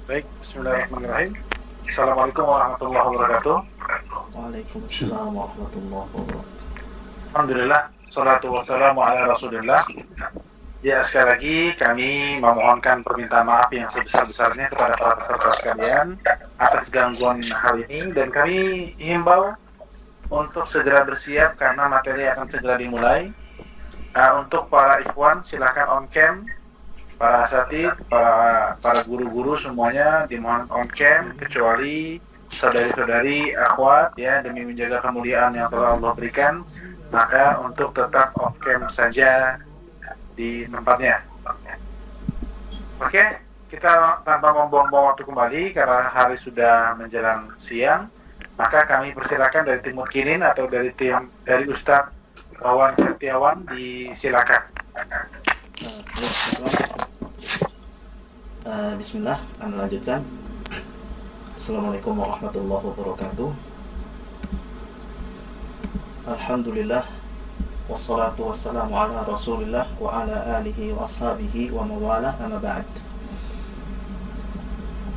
Baik, bismillahirrahmanirrahim. Assalamualaikum warahmatullahi wabarakatuh. Waalaikumsalam warahmatullahi wabarakatuh. Alhamdulillah, salatu wassalamu ala rasulillah. Ya, sekali lagi kami memohonkan permintaan maaf yang sebesar-besarnya kepada para peserta sekalian atas gangguan hal ini, dan kami himbau untuk segera bersiap karena materi akan segera dimulai. Untuk para ikhwan silakan on cam, para asatid, para guru-guru semuanya dimohon on cam, kecuali saudari-saudari akhwat ya, demi menjaga kemuliaan yang telah Allah berikan, maka untuk tetap on cam saja di tempatnya. Oke, kita tanpa membuang-buang waktu kembali karena hari sudah menjelang siang, maka kami persilakan dari tim Mukinin atau dari Ustadz Wawan Setiawan, disilakan. Bismillah, kami lanjutkan. Assalamualaikum warahmatullahi wabarakatuh. Alhamdulillah, wassalatu wassalamu ala rasulillah wa ala alihi wa ashabihi wa mawalah, amma ba'd.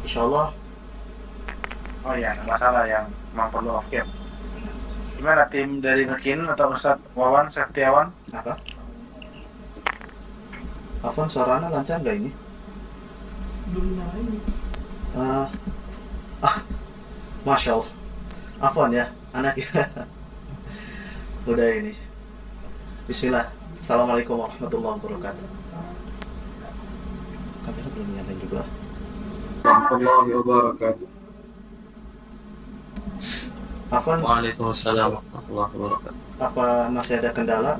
Insyaallah. Oh ya, masalah yang memang perlu off-cam. Gimana tim dari Mekin atau Ustadz Wawan Setiawan? Apa? Afwan, suaranya lancar nggak ini? Belum nyalain. Masya Allah. Afwan ya, anak udah ini. Bismillah. Assalamualaikum warahmatullahi wabarakatuh. Kan kita belum nyalain juga. Warahmatullahi wabarakatuh. Afwan, Waalaikumsalam warahmatullahi wabarakatuh. apa masih ada kendala?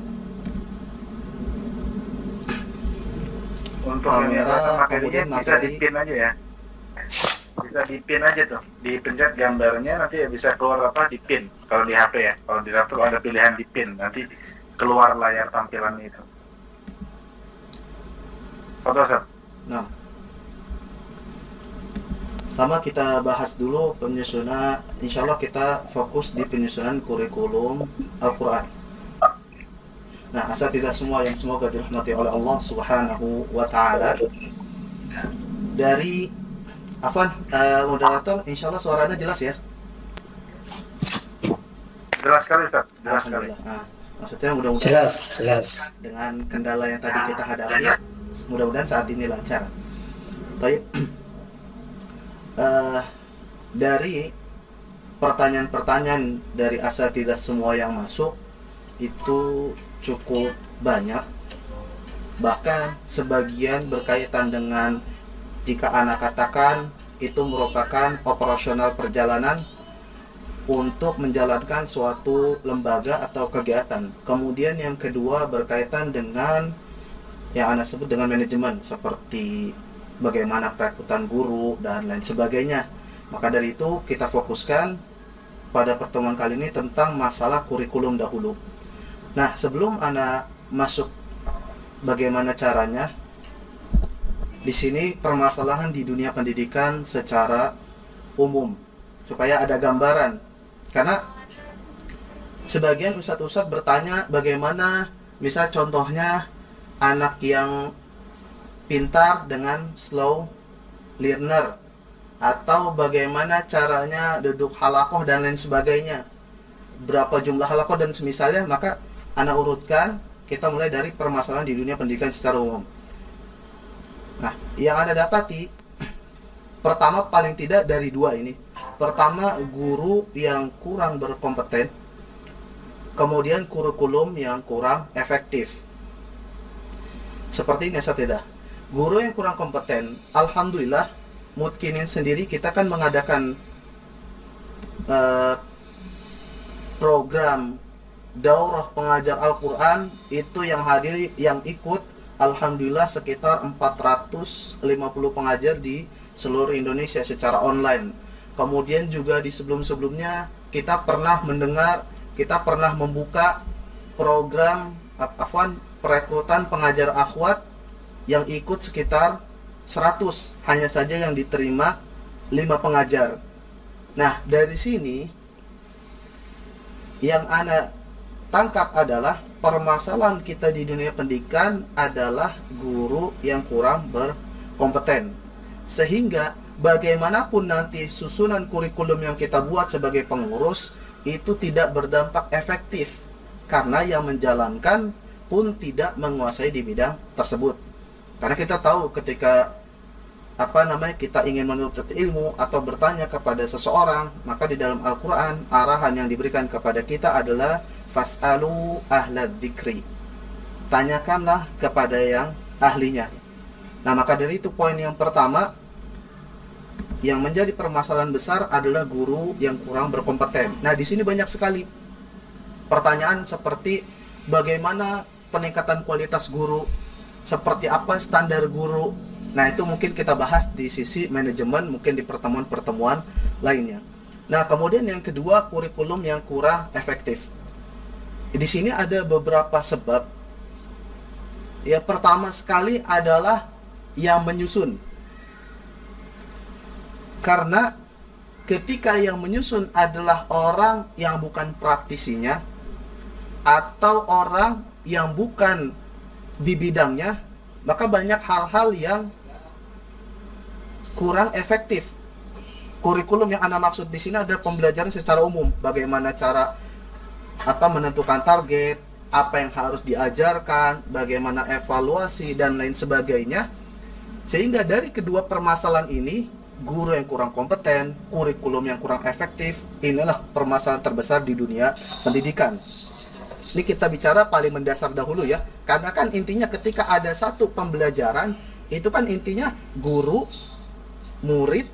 Untuk Kamera, kemudian kemudian bisa materi. dipin aja ya. Bisa dipin aja tuh, dipencet gambarnya nanti bisa keluar dipin. Kalau di HP ya, kalau di laptop ada pilihan dipin, nanti keluar layar tampilannya itu. Foto Ustaz. Nah, sama kita bahas dulu penyusunan. Insya Allah kita fokus di penyusunan kurikulum Al-Quran. Nah, asatidzah semua yang semoga dirahmati oleh Allah Subhanahu wa Ta'ala. Dari Afwan, moderator, insya Allah suaranya jelas ya. Jelas sekali Ustaz, jelas sekali. Alhamdulillah. Nah, maksudnya mudah-mudahan Jelas. dengan kendala yang tadi kita hadapi, mudah-mudahan saat ini lancar. Baik. Dari pertanyaan-pertanyaan dari asatidzah semua yang masuk itu cukup banyak, bahkan sebagian berkaitan dengan, jika anak katakan, itu merupakan operasional perjalanan untuk menjalankan suatu lembaga atau kegiatan. Kemudian yang kedua berkaitan dengan yang anak sebut dengan manajemen, seperti bagaimana perekrutan guru dan lain sebagainya. Maka dari itu kita fokuskan pada pertemuan kali ini tentang masalah kurikulum dahulu. Nah, sebelum anak masuk bagaimana caranya, di sini permasalahan di dunia pendidikan secara umum, supaya ada gambaran. Karena sebagian ustadz-ustadz bertanya bagaimana, misal contohnya anak yang pintar dengan slow learner, atau bagaimana caranya duduk halakoh dan lain sebagainya, berapa jumlah halakoh dan semisalnya. Maka anak urutkan, kita mulai dari permasalahan di dunia pendidikan secara umum. Nah, yang anda dapati pertama paling tidak dari dua ini. Pertama, guru yang kurang berkompeten, kemudian kurikulum yang kurang efektif. Seperti ini asatidzah. Guru yang kurang kompeten, alhamdulillah Mukinin sendiri kita kan mengadakan program daurah pengajar Al-Quran, itu yang hadir, yang ikut alhamdulillah sekitar 450 pengajar di seluruh Indonesia secara online. Kemudian juga di sebelum-sebelumnya kita pernah mendengar, kita pernah membuka program perekrutan pengajar akhwat yang ikut sekitar 100, hanya saja yang diterima 5 pengajar. Nah, dari sini yang Anda tangkap adalah permasalahan kita di dunia pendidikan adalah guru yang kurang berkompeten. Sehingga bagaimanapun nanti susunan kurikulum yang kita buat sebagai pengurus itu tidak berdampak efektif karena yang menjalankan pun tidak menguasai di bidang tersebut. Karena kita tahu ketika kita ingin menuntut ilmu atau bertanya kepada seseorang, maka di dalam Al-Quran arahan yang diberikan kepada kita adalah fas'alu ahlad dzikri, tanyakanlah kepada yang ahlinya. Nah, maka dari itu poin yang pertama yang menjadi permasalahan besar adalah guru yang kurang berkompeten. Nah, di sini banyak sekali pertanyaan seperti bagaimana peningkatan kualitas guru, seperti apa standar guru. Nah, itu mungkin kita bahas di sisi manajemen, mungkin di pertemuan-pertemuan lainnya. Nah, kemudian yang kedua, kurikulum yang kurang efektif. Di sini ada beberapa sebab. Ya, pertama sekali adalah yang menyusun. Karena ketika yang menyusun adalah orang yang bukan praktisinya atau orang yang bukan di bidangnya, maka banyak hal-hal yang kurang efektif. Kurikulum yang Anda maksud di sini adalah pembelajaran secara umum, bagaimana cara menentukan target, apa yang harus diajarkan, bagaimana evaluasi dan lain sebagainya. Sehingga dari kedua permasalahan ini, guru yang kurang kompeten, kurikulum yang kurang efektif, inilah permasalahan terbesar di dunia pendidikan. Ini kita bicara paling mendasar dahulu ya, karena kan intinya ketika ada satu pembelajaran, itu kan intinya guru, murid,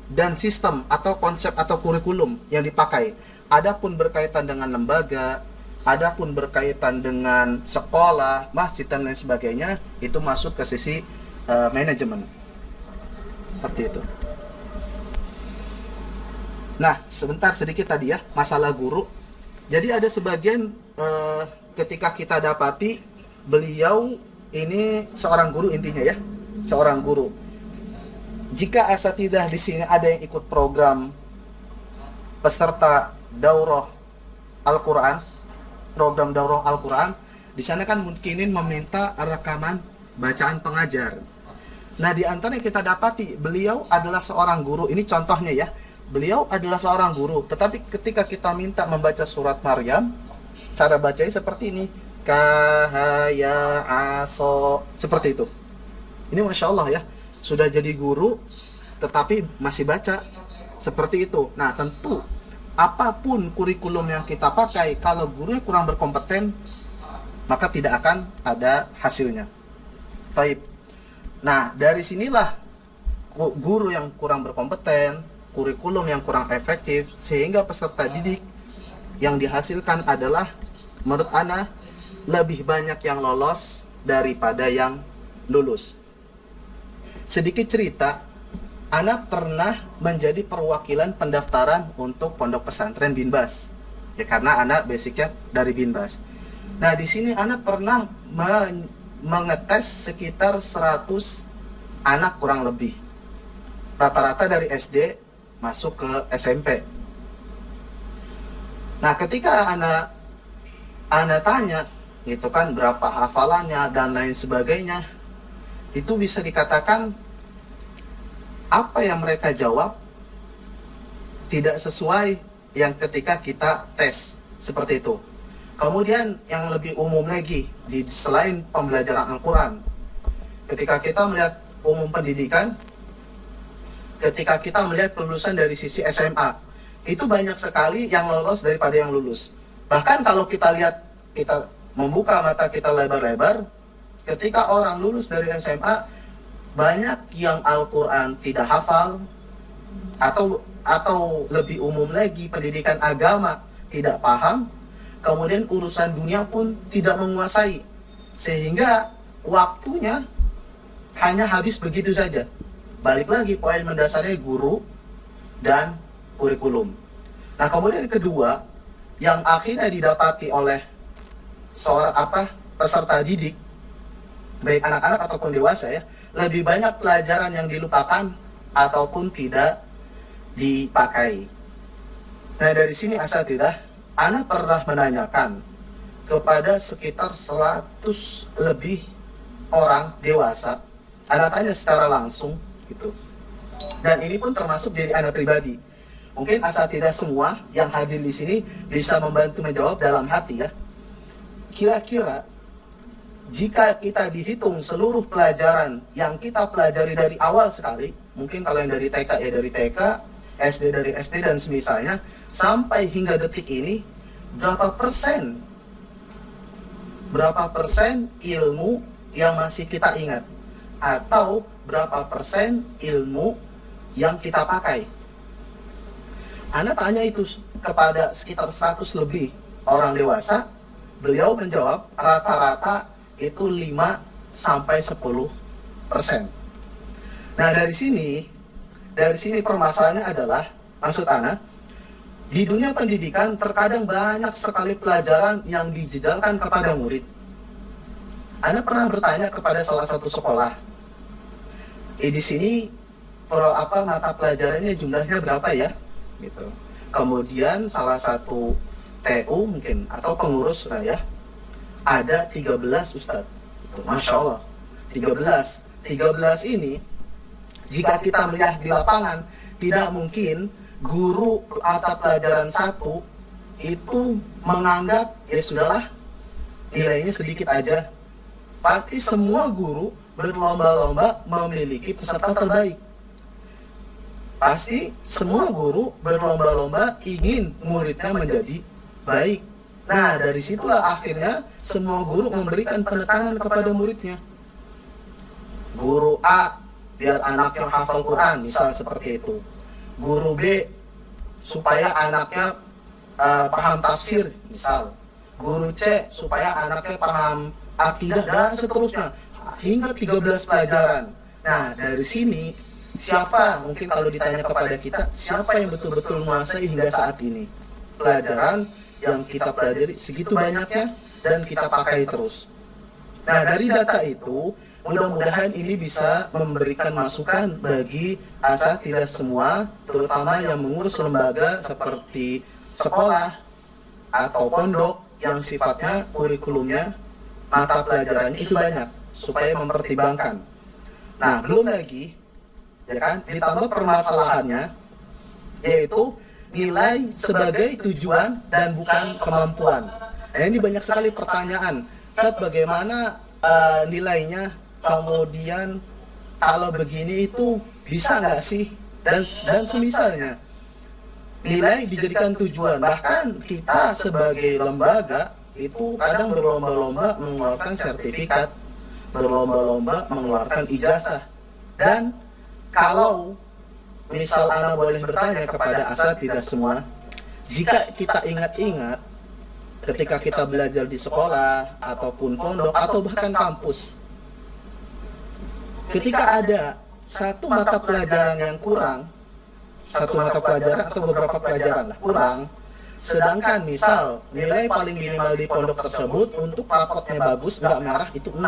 dan sistem atau konsep atau kurikulum yang dipakai. Adapun berkaitan dengan lembaga, adapun berkaitan dengan sekolah, masjid, dan lain sebagainya, itu masuk ke sisi manajemen. Seperti itu. Nah, sebentar sedikit tadi ya, masalah guru. Jadi ada sebagian ketika kita dapati beliau ini seorang guru intinya ya, seorang guru. Jika asatidzah di sini ada yang ikut program peserta daurah Al-Quran, program daurah Al-Quran, di sana kan mungkinin meminta rekaman bacaan pengajar. Nah, di antara yang kita dapati beliau adalah seorang guru. Ini contohnya ya. Beliau adalah seorang guru, tetapi ketika kita minta membaca surat Maryam, cara bacanya seperti ini, kahaya aso, seperti itu. Ini masya Allah ya, sudah jadi guru, tetapi masih baca seperti itu. Nah, tentu apapun kurikulum yang kita pakai, kalau gurunya kurang berkompeten, maka tidak akan ada hasilnya. Baik. Nah, dari sinilah guru yang kurang berkompeten, kurikulum yang kurang efektif, sehingga peserta didik yang dihasilkan adalah menurut Ana lebih banyak yang lolos daripada yang lulus. Sedikit cerita, Ana pernah menjadi perwakilan pendaftaran untuk pondok pesantren Binbas. Ya, karena Ana basicnya dari Binbas. Nah, di sini Ana pernah mengetes sekitar 100 anak kurang lebih. Rata-rata dari SD masuk ke SMP. Nah, ketika Ana tanya, itu kan berapa hafalannya dan lain sebagainya, itu bisa dikatakan apa yang mereka jawab tidak sesuai yang ketika kita tes, seperti itu. Kemudian yang lebih umum lagi, selain pembelajaran Al-Quran, ketika kita melihat umum pendidikan, ketika kita melihat kelulusan dari sisi SMA, itu banyak sekali yang lolos daripada yang lulus. Bahkan kalau kita lihat, kita membuka mata kita lebar-lebar, ketika orang lulus dari SMA, banyak yang Al-Quran tidak hafal, atau lebih umum lagi, pendidikan agama tidak paham, kemudian urusan dunia pun tidak menguasai, sehingga waktunya hanya habis begitu saja. Balik lagi, poin mendasarnya guru dan kurikulum. Nah, kemudian kedua, yang akhirnya didapati oleh seorang peserta didik, baik anak-anak ataupun dewasa ya, lebih banyak pelajaran yang dilupakan ataupun tidak dipakai. Nah, dari sini asatidzah, Ana pernah menanyakan kepada sekitar 100 lebih orang dewasa. Ana tanya secara langsung gitu. Dan ini pun termasuk diri Anda pribadi. Mungkin asatidzah semua yang hadir di sini bisa membantu menjawab dalam hati ya. Kira-kira jika kita dihitung seluruh pelajaran yang kita pelajari dari awal sekali, mungkin kalau yang dari TK ya dari TK, SD dari SD dan semisalnya, sampai hingga detik ini, berapa persen ilmu yang masih kita ingat? Atau berapa persen ilmu yang kita pakai? Anda tanya itu kepada sekitar 100 lebih orang dewasa, beliau menjawab rata-rata itu 5-10%. Nah dari sini permasalahannya adalah, maksud Ana, di dunia pendidikan terkadang banyak sekali pelajaran yang dijejalkan kepada murid. Ana pernah bertanya kepada salah satu sekolah, di sini mata pelajarannya jumlahnya berapa ya? Gitu. Kemudian salah satu TU mungkin atau pengurus lah ya, ada 13 Ustadz. Masya Allah, 13 ini jika kita melihat di lapangan, tidak mungkin guru mata pelajaran satu itu menganggap ya sudahlah nilainya sedikit aja. Pasti semua guru berlomba-lomba memiliki peserta terbaik. Pasti semua guru berlomba-lomba ingin muridnya menjadi baik. Nah, dari situlah akhirnya semua guru memberikan penekanan kepada muridnya. Guru A, biar anaknya hafal Quran, misal seperti itu. Guru B, supaya anaknya paham tafsir, misal. Guru C, supaya anaknya paham akidah, dan seterusnya. Hingga 13 pelajaran. Nah, dari sini, siapa, mungkin kalau ditanya kepada kita, siapa yang betul-betul menguasai hingga saat ini pelajaran yang kita pelajari segitu banyaknya dan kita pakai terus. Nah dari data itu mudah-mudahan ini bisa memberikan masukan bagi asatidzah semua, terutama yang mengurus lembaga seperti sekolah atau pondok yang sifatnya kurikulumnya mata pelajarannya itu banyak, supaya mempertimbangkan. Nah belum lagi ya kan, ditambah permasalahannya yaitu nilai sebagai tujuan dan bukan kemampuan. Nah ini banyak sekali pertanyaan, Ustaz bagaimana nilainya, kemudian kalau begini itu bisa nggak sih, dan semisalnya nilai dijadikan tujuan. Bahkan kita sebagai lembaga itu kadang berlomba-lomba mengeluarkan sertifikat, berlomba-lomba mengeluarkan ijazah. Dan kalau misal Ana boleh bertanya kepada asatidzah semua, jika kita ingat-ingat ketika kita belajar di sekolah ataupun pondok atau bahkan kampus, ketika ada satu mata pelajaran yang kurang, satu mata pelajaran atau beberapa pelajaran lah kurang, sedangkan misal nilai paling minimal di pondok tersebut untuk rapotnya bagus, nggak merah, itu 6.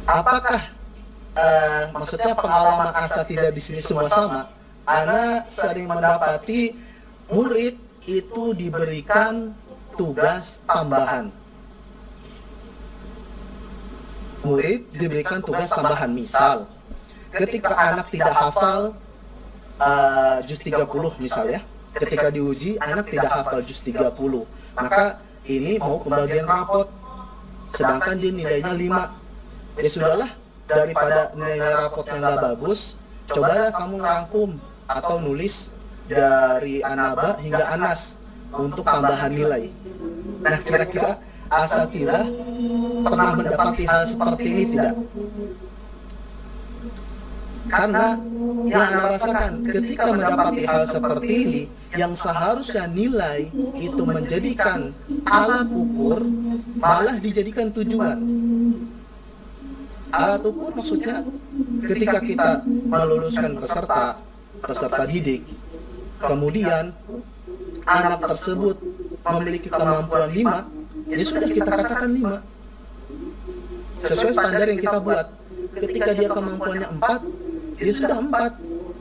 Apakah maksudnya pengalaman asatidzah di sini semua sama? Ana sering mendapati murid itu diberikan tugas tambahan. Murid diberikan tugas tambahan, misal ketika anak tidak hafal juz 30 misal ya, ketika diuji anak tidak hafal juz 30, maka ini mau pembagian rapot, sedangkan dia nilainya 5. Ya sudahlah, daripada nilai rapotnya nggak bagus, cobalah kamu ngerangkum atau nulis dari Anaba hingga Anas untuk tambahan nilai. Nah kira-kira asatidzah pernah mendapati hal seperti ini tidak? Karena yang Anda rasakan ketika mendapati hal seperti ini, yang seharusnya nilai itu menjadikan alat ukur malah dijadikan tujuan. Alat ukur maksudnya ketika kita meluluskan peserta didik, kemudian anak tersebut memiliki kemampuan 5, ya sudah kita katakan 5 sesuai standar yang kita buat. Ketika dia kemampuannya 4, ya sudah 4.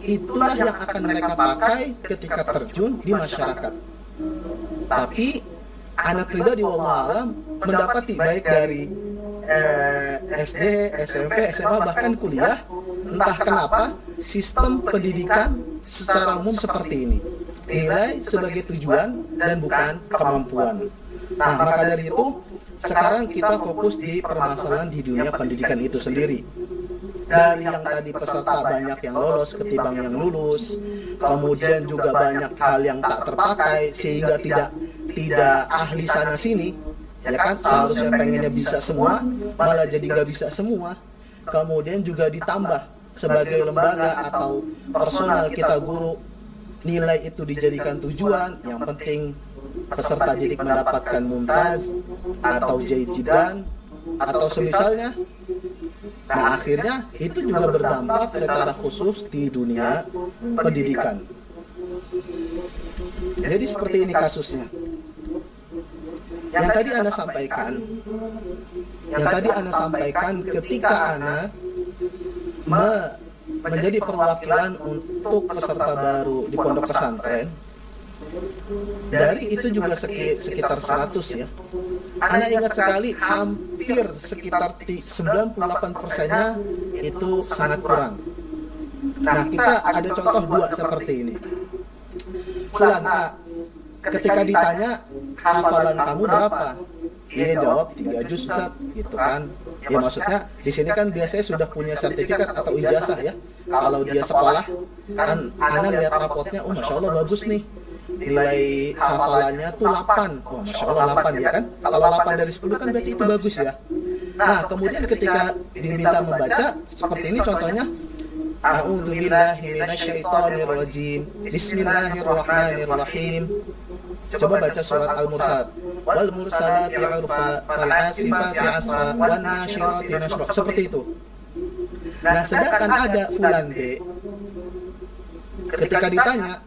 Itulah yang akan mereka pakai ketika terjun di masyarakat. Tapi anak pribadi wallahu alam mendapati baik dari SD, SMP, SMA, bahkan kuliah, entah kenapa sistem pendidikan secara umum seperti ini. Nilai sebagai tujuan dan bukan kemampuan. Nah, maka dari itu sekarang kita fokus di permasalahan di dunia pendidikan itu sendiri. Dari yang tadi peserta banyak yang lolos ketimbang yang lulus, kemudian juga banyak hal yang tak terpakai sehingga tidak ahli sana sini, ya kan, seharusnya pengennya bisa semua malah jadi nggak bisa semua. Kemudian juga ditambah sebagai lembaga atau personal kita guru, nilai itu dijadikan tujuan, yang penting peserta didik mendapatkan mumtaz atau jaidan atau semisalnya. Nah, akhirnya itu juga berdampak secara khusus di dunia pendidikan. Jadi seperti ini kasusnya. Yang tadi Anda sampaikan ketika Anda menjadi perwakilan untuk peserta baru di pondok pesantren, dari itu juga sekitar 100 ya. Anda ingat sekali, hampir sekitar 98%-nya itu sangat kurang. Nah, kita ada contoh dua seperti ini. Fulan A, ketika ditanya hafalan kamu berapa, dia jawab 3 juz Ustaz, gitu kan. Ya maksudnya di sini kan biasanya sudah punya sertifikat atau ijazah ya. Kalau dia sekolah kan Anda lihat rapotnya, oh Masya Allah bagus nih, nilai hafalannya tuh 8. Oh Masya Allah 8 ya kan. Kalau 8 dari 10 kan berarti itu bagus ya. Nah kemudian ketika diminta membaca seperti ini contohnya, A'udzubillahi minasyaitonirrajim, Bismillahirrahmanirrahim. Coba baca surat Al-Mursalat. Wal mursalati urfa, fal asifati asfa, wan nasyirati nashra. Seperti itu. Nah, sedangkan ada fulan B, ketika ditanya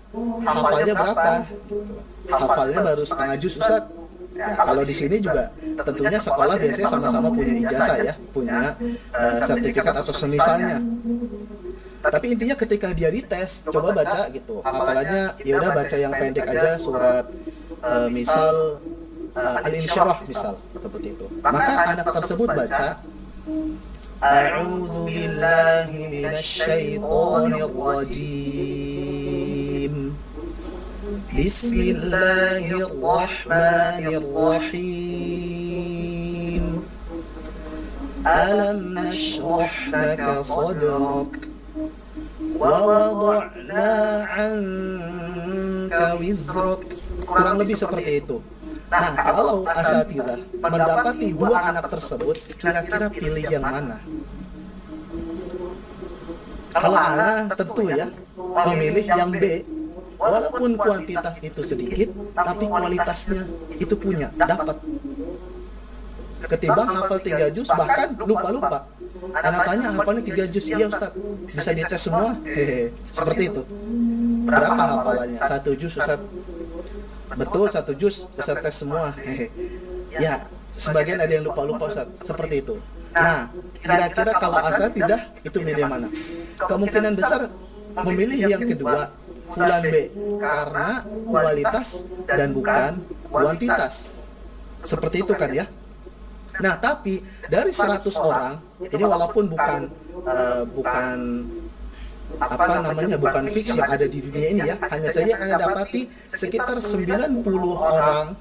hafalnya berapa, hafalnya baru setengah juz Ustaz. Ya, kalau di sini juga tentunya sekolah biasanya sama-sama punya ijazah ya, punya sertifikat atau semisalnya. Tapi intinya ketika dia dites, coba baca gitu, hafalannya ya udah baca yang pendek aja, surat misal Al-Insyirah misal, seperti itu. Maka anak tersebut baca A'udzu billahi minasyaitonir rajim. Bismillahirrahmanirrahim. Alam nashrah laka sadrak wa wada'na 'anka wizrak. Kurang lebih seperti itu. Nah, kalau asatidzah mendapati dua anak tersebut, kira-kira pilih yang mana? Kalau ana tentu ya memilih yang B. Walaupun kuantitas itu sedikit, tapi kualitasnya itu punya, dapat. Ketimbang hafal 3 juz, bahkan lupa-lupa. Anak tanya hafalnya 3 juz, iya Ustaz, bisa dites semua? Hehe, seperti itu. Berapa hafalannya? 1 juz Ustaz. Betul, 1 juz, Ustaz tes semua. Hehe. Ya, sebagian ada yang lupa-lupa Ustaz, seperti itu. Nah, kira-kira kalau asatidzah itu milih mana? Kemungkinan besar memilih yang kedua, fulan B, karena kualitas dan bukan kuantitas. Seperti itu kan ya? Nah, tapi dari 100 orang, ini walaupun bukan bukan fix yang ada di dunia ini ya, hanya saja Anda dapati sekitar 90 orang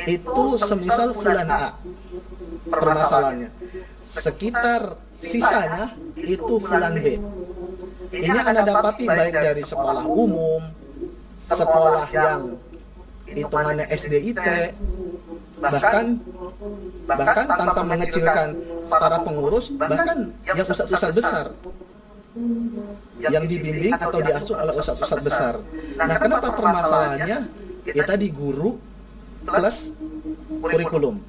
itu semisal fulan A permasalahannya, sekitar sisanya itu fulan B. Ini Anda dapati baik dari sekolah umum, sekolah yang hitungannya SDIT, bahkan tanpa mengecilkan para pengurus, bahkan yang ustadz-ustadz besar yang dibimbing atau diasuh oleh ustadz-ustadz besar. Nah, kenapa permasalahannya? Ya tadi guru plus kurikulum.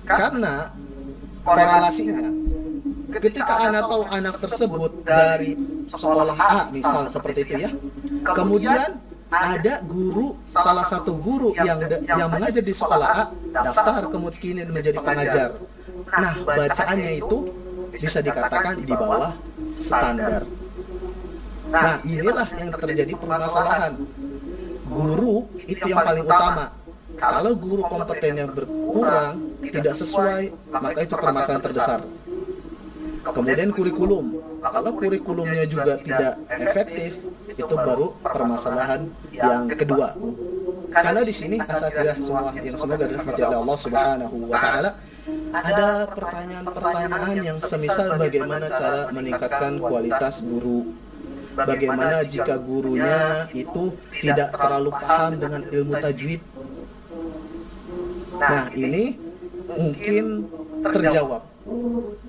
Karena korelasinya, ketika anak tahu anak tersebut dari sekolah A, misal seperti itu ya, kemudian ada guru, salah satu guru yang mengajar di sekolah A, daftar kemungkinan menjadi pengajar. Nah, bacaannya itu bisa dikatakan di bawah standar. Nah, inilah yang terjadi permasalahan. Guru itu yang paling utama. Kalau guru kompetennya berkurang, tidak sesuai, maka itu permasalahan terbesar. Kemudian kurikulum, kalau kurikulumnya juga tidak efektif, itu baru permasalahan yang kedua. Karena di sini asatidzah semua yang semoga dirahmati oleh Allah Subhanahu wa taala, ada pertanyaan-pertanyaan yang semisal bagaimana cara meningkatkan kualitas guru. Bagaimana jika gurunya itu tidak terlalu paham dengan ilmu tajwid. Nah, ini mungkin terjawab.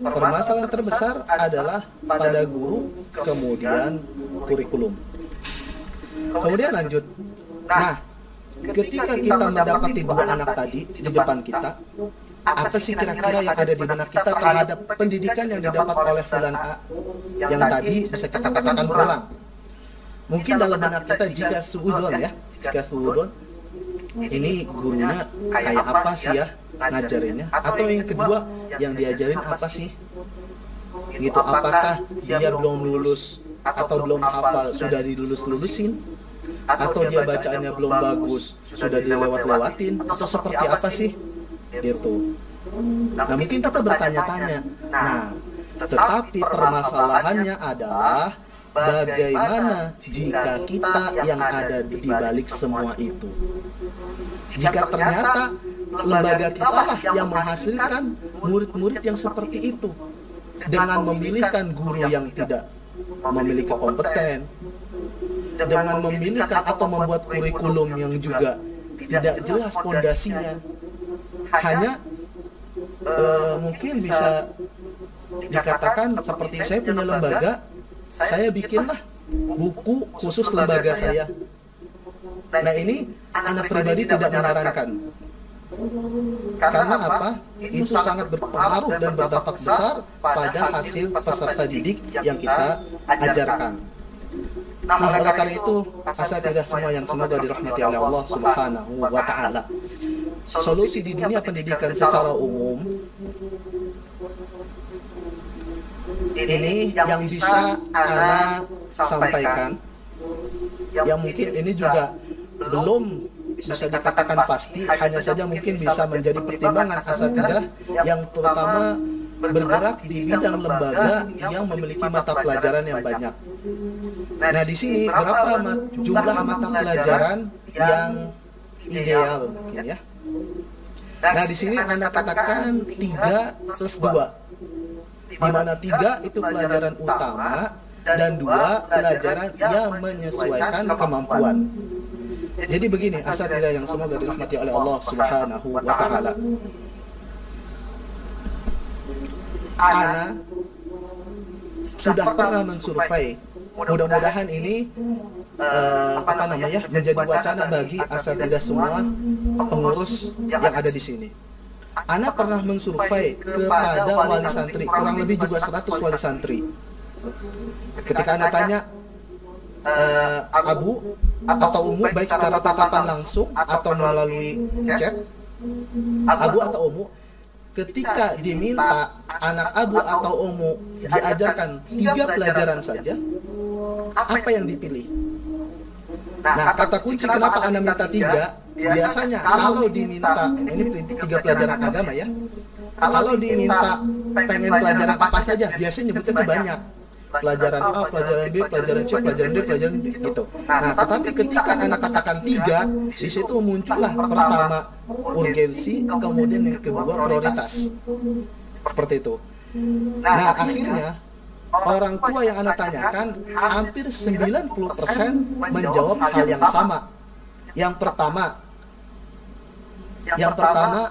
Permasalahan terbesar adalah pada guru, kemudian kurikulum. Kemudian lanjut. Nah, ketika kita mendapati dua anak tadi di depan kita, apa sih kira-kira yang ada di benak kita terhadap pendidikan yang didapat oleh fulan A yang tadi bisa kita katakan pulang? Mungkin dalam benak kita jika suudon, ini gurunya kayak apa sih ya ngajarinnya? Atau yang kedua, yang diajarin apa sih? Gitu, apakah dia belum lulus atau belum hafal sudah dilulus-lulusin? Atau dia bacaannya belum bagus sudah dilewat-lewatin? Atau seperti apa sih? Gitu. Nah, mungkin kita bertanya-tanya. Nah, tetapi permasalahannya adalah bagaimana jika kita yang ada di balik semua itu? Jika ternyata lembaga kita lah yang menghasilkan murid-murid yang seperti itu, dengan memilihkan guru yang tidak memiliki kompeten, dengan memilihkan atau membuat kurikulum yang juga tidak jelas pondasinya, hanya mungkin bisa dikatakan seperti saya punya lembaga, saya bikinlah buku khusus lembaga saya. Nah, ini anak pribadi tidak menyarankan. Karena apa? Itu sangat berpengaruh dan berdampak besar pada hasil peserta didik yang kita ajarkan. Nah, oleh karena itu, asatidzah semua yang semoga dirahmati oleh Allah Subhanahu wa taala, solusi di dunia pendidikan secara umum ini yang bisa Ana sampaikan, yang mungkin ini juga belum bisa dikatakan pasti, hanya saja mungkin bisa menjadi pertimbangan asatidzah yang terutama bergerak di bidang lembaga yang memiliki mata pelajaran yang banyak. Nah, di sini berapa jumlah mata pelajaran yang ideal mungkin ya? Nah, di sini Anda katakan 3+2, di mana 3 itu pelajaran utama dan 2 pelajaran yang menyesuaikan kemampuan. Jadi begini, asatidzah yang semoga dirahmati oleh Allah Subhanahu wa taala. Ana sudah pernah mensurvei, mudah-mudahan ini menjadi wacana bagi asatidzah semua pengurus yang ada di sini. Ana pernah mensurvei kepada wali santri, kurang lebih juga 100 wali santri. Ketika Ana tanya, Abu atau Umu, baik secara tatapan langsung atau melalui chat, Abu atau Umu, ketika diminta anak Abu atau Umu diajarkan 3 pelajaran saja, apa yang dipilih? Nah, kata kunci kenapa Anda minta 3, biasanya kalau diminta, ini 3 pelajaran agama ya, kalau diminta pengen pelajaran apa saja, biasanya nyebutnya itu banyak. Pelajaran A, pelajaran B, pelajaran C, pelajaran D, pelajaran D, gitu. Nah, tetapi ketika Anda katakan 3, di situ muncullah pertama urgensi, kemudian yang kedua prioritas. Seperti itu. Nah, akhirnya orang tua yang Anda tanyakan hampir 90% menjawab hal yang sama. Yang pertama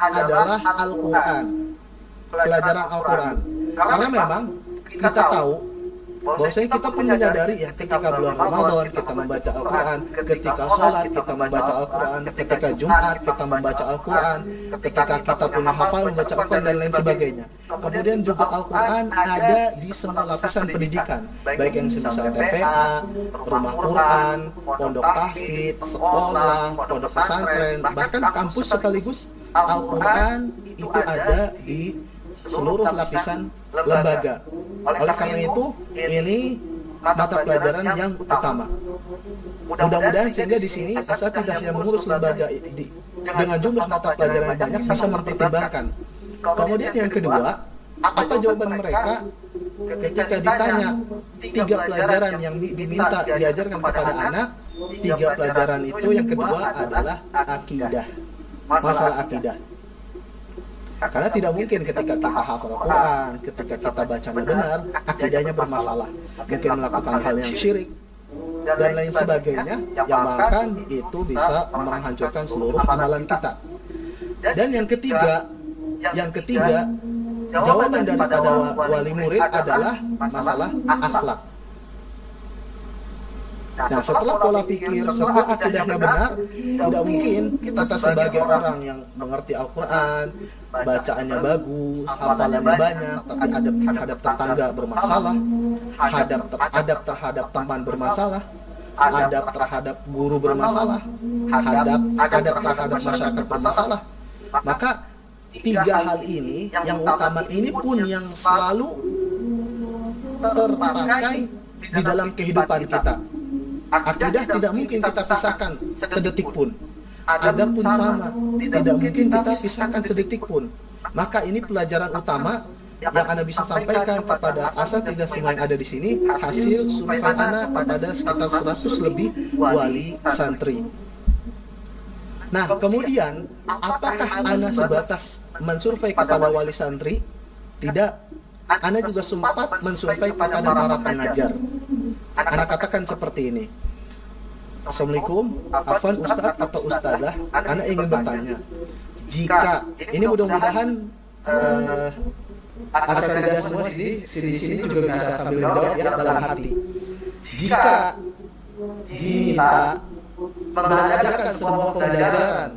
adalah Al-Quran, pelajaran Al-Quran. Karena memang kita tahu bahwasanya kita pun menyadari ya, ketika bulan Ramadan kita membaca Al-Quran, ketika sholat kita membaca Al-Quran, ketika Jumat kita membaca Al-Quran, ketika kita punya hafal membaca Al-Quran dan lain sebagainya. Kemudian juga Al-Quran ada di semua lapisan pendidikan, baik yang semisal TPA, rumah Quran, pondok tahfidz, sekolah, pondok pesantren, bahkan kampus sekaligus. Al-Quran itu ada di seluruh lapisan lembaga. Oleh karena itu, ini mata pelajaran yang utama. Mudah-mudahan sehingga di sini asatidzah yang mengurus lembaga dengan jumlah mata pelajaran yang banyak bisa mempertimbangkan Kemudian yang kedua, apa jawaban mereka ketika ditanya 3 pelajaran yang diminta diajarkan kepada anak? 3 pelajaran itu yang kedua adalah akidah, masalah akidah. Karena tidak mungkin ketika kita hafal Al-Quran, ketika kita bacanya benar, akidahnya bermasalah. Mungkin melakukan hal yang syirik dan lain sebagainya, yang bahkan itu bisa menghancurkan seluruh amalan kita. Dan yang ketiga, jawaban daripada wali murid adalah masalah akhlak. Nah, setelah pola pikir, setelah akidahnya benar, tidak mungkin kita sebagai orang yang mengerti Al-Quran, bacaannya bagus, hafalannya banyak, tapi adab terhadap tetangga bermasalah, adab terhadap teman bermasalah, adab terhadap guru bermasalah, adab terhadap masyarakat bermasalah. Maka 3 hal ini, yang utama ini pun yang selalu terpakai di dalam kehidupan kita. Akidah tidak mungkin kita pisahkan sedetik pun. Adab pun sama, tidak mungkin kita pisahkan sedetik pun. Maka ini pelajaran utama yang Anda bisa sampaikan kepada asatidzah semua yang ada di sini, hasil survei Anda kepada sekitar 100 lebih wali santri. Nah, kemudian apakah Anda sebatas mensurvei kepada wali santri? Tidak. Anda juga sempat mensurvei kepada para pengajar. Anda katakan seperti ini. Assalamualaikum, Afwan Ustadz atau Ustadzah, Anda ingin bertanya, jika ini mudah-mudahan asatidzah semua di sini juga bisa sambil menjawab ya dalam hati. Jika diminta mengadakan semua pembelajaran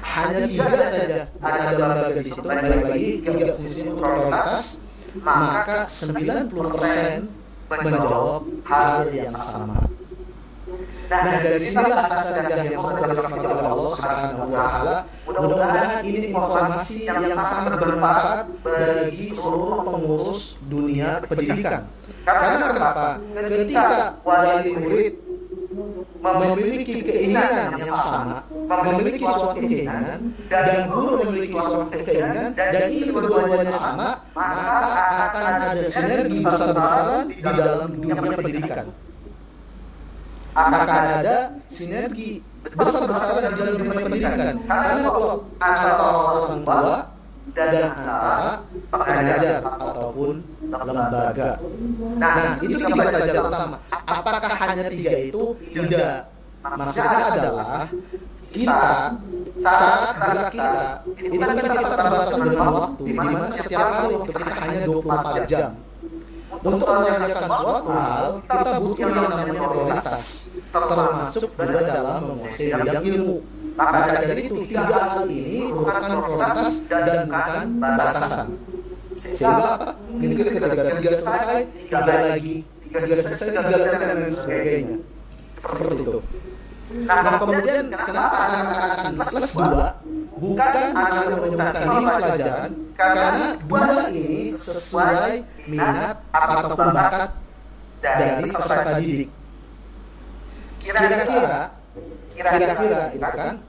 hanya 3 saja ada lembaga di situ, balik lagi 3 fungsi untuk prioritas, maka 90% menjawab hal yang sama. Nah, dari sinilah asatidzah yang semoga dirahmati oleh Allah Subhanahu wa taala. Mudah-mudahan ini informasi yang sangat bermanfaat bagi seluruh pengurus dunia pendidikan. Karena kenapa? Ketika wali murid memiliki keinginan yang sama, memiliki suatu keinginan, dan guru memiliki suatu keinginan, dan ini kedua-duanya sama, maka akan ada sinergi besar-besaran di dalam dunia pendidikan. Akan ada sinergi besar-besaran di dalam dunia pendidikan. Karena kalau antara orang tua dan antara pengajar ataupun lembaga. Nah, itu 3 pelajaran utama. Apakah hanya 3 itu? Tidak. Maksudnya adalah kita, cara gerak kita, itu kan kita terbatas dengan waktu, di mana setiap kali waktu kita hanya 24 jam. Untuk mengerjakan suatu hal, kita butuh yang namanya prioritas, termasuk juga dalam menguasai bidang ilmu. Maka dari itu 3 hal ini merupakan prioritas dan bukan batasan. Sehingga apa? Mungkin ketika 3 selesai, 3 lagi, 3 selesai, 3 lagi, dan lain sebagainya. Seperti itu. Nah, kemudian kenapa akan plus 2? Bukan akan menemukan 5 pelajaran, karena 2 ini sesuai minat ataupun bakat dari peserta didik. Kira-kira itu kan